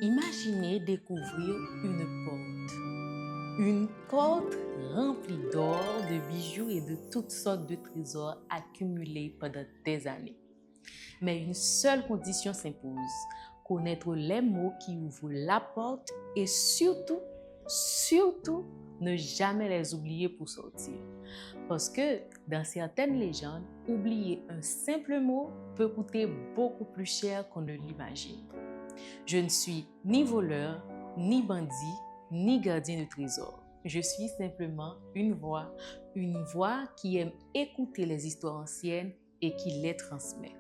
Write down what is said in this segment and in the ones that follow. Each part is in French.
Imaginez découvrir une porte remplie d'or, de bijoux et de toutes sortes de trésors accumulés pendant des années. Mais une seule condition s'impose, connaître les mots qui ouvrent la porte et surtout, ne jamais les oublier pour sortir. Parce que dans certaines légendes, oublier un simple mot peut coûter beaucoup plus cher qu'on ne l'imagine. Je ne suis ni voleur, ni bandit, ni gardien de trésors. Je suis simplement une voix qui aime écouter les histoires anciennes et qui les transmet.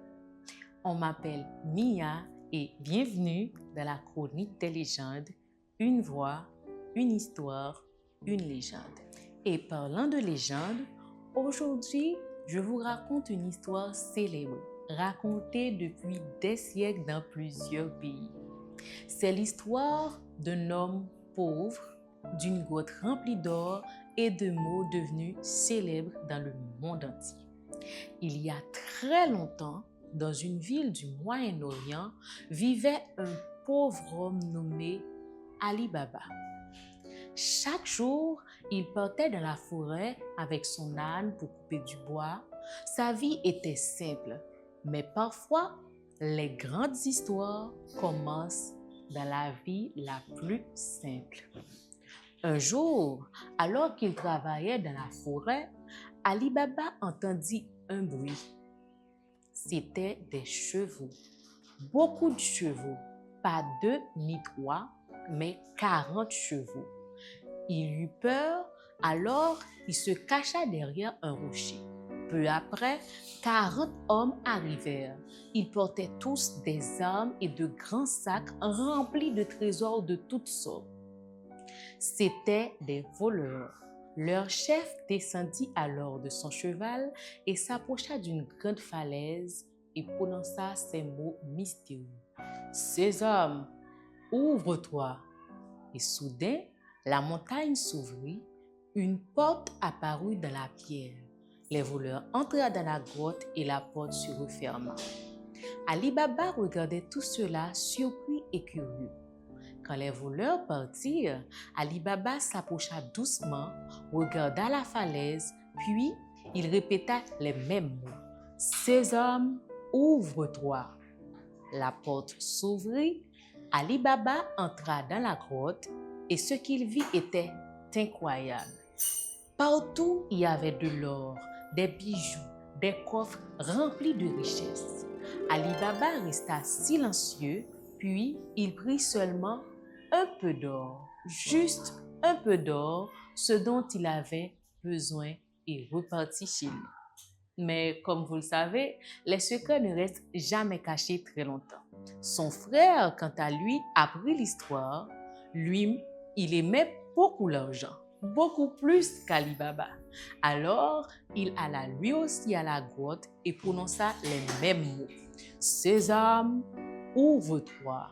On m'appelle Mia et bienvenue dans la chronique des légendes, une voix, une histoire, une légende. Et parlant de légende, aujourd'hui, je vous raconte une histoire célèbre, racontée depuis des siècles dans plusieurs pays. C'est l'histoire d'un homme pauvre, d'une grotte remplie d'or et de mots devenus célèbres dans le monde entier. Il y a très longtemps, dans une ville du Moyen-Orient, vivait un pauvre homme nommé Ali Baba. Chaque jour, il partait dans la forêt avec son âne pour couper du bois. Sa vie était simple, mais parfois, les grandes histoires commencent dans la vie la plus simple. Un jour, alors qu'il travaillait dans la forêt, Ali Baba entendit un bruit. C'était des chevaux, beaucoup de chevaux, pas 2 ni 3, mais 40 chevaux. Il eut peur, alors il se cacha derrière un rocher. Peu après, 40 hommes arrivèrent. Ils portaient tous des armes et de grands sacs remplis de trésors de toutes sortes. C'étaient des voleurs. Leur chef descendit alors de son cheval et s'approcha d'une grande falaise et prononça ces mots mystérieux. « Sésame, ouvre-toi !» Et soudain, la montagne s'ouvrit, une porte apparut dans la pierre. Les voleurs entrèrent dans la grotte et la porte se referma. Ali Baba regardait tout cela surpris et curieux. Quand les voleurs partirent, Ali Baba s'approcha doucement, regarda la falaise, puis il répéta les mêmes mots. « Sésame, ouvre-toi !» La porte s'ouvrit, Ali Baba entra dans la grotte et ce qu'il vit était incroyable. Partout, il y avait de l'or, des bijoux, des coffres remplis de richesses. Ali Baba resta silencieux, puis il prit seulement un peu d'or, juste un peu d'or, ce dont il avait besoin et repartit chez lui. Mais comme vous le savez, les secrets ne restent jamais cachés très longtemps. Son frère, quant à lui, apprit l'histoire. Lui, il aimait beaucoup l'argent, beaucoup plus qu'Ali Baba. Alors, il alla lui aussi à la grotte et prononça les mêmes mots. « Sésame, ouvre-toi !»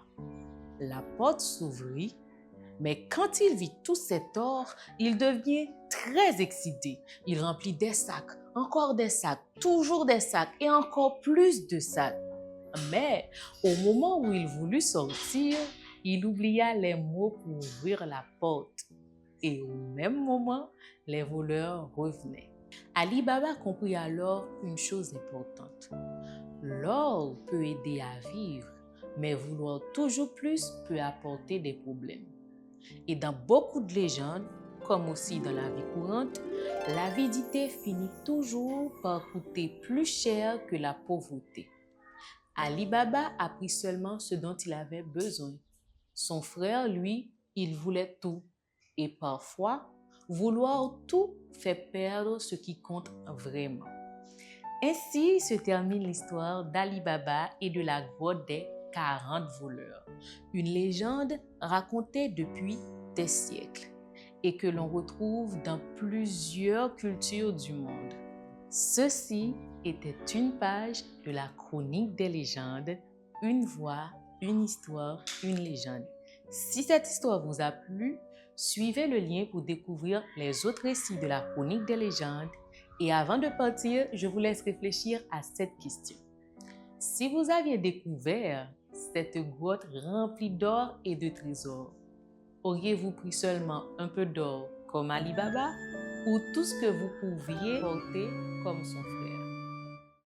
La porte s'ouvrit, mais quand il vit tout cet or, il devient très excité. Il remplit des sacs, encore des sacs, toujours des sacs et encore plus de sacs. Mais au moment où il voulut sortir, il oublia les mots pour ouvrir la porte. Et au même moment, les voleurs revenaient. Ali Baba comprit alors une chose importante. L'or peut aider à vivre, mais vouloir toujours plus peut apporter des problèmes. Et dans beaucoup de légendes, comme aussi dans la vie courante, l'avidité finit toujours par coûter plus cher que la pauvreté. Ali Baba a pris seulement ce dont il avait besoin. Son frère, lui, il voulait tout. Et parfois, vouloir tout fait perdre ce qui compte vraiment. Ainsi se termine l'histoire d'Ali Baba et de la grotte des 40 voleurs. Une légende racontée depuis des siècles et que l'on retrouve dans plusieurs cultures du monde. Ceci était une page de la chronique des légendes, une voix, une histoire, une légende. Si cette histoire vous a plu, suivez le lien pour découvrir les autres récits de la chronique des légendes. Et avant de partir, je vous laisse réfléchir à cette question. Si vous aviez découvert cette grotte remplie d'or et de trésors? Auriez-vous pris seulement un peu d'or comme Ali Baba ou tout ce que vous pouviez porter comme son frère?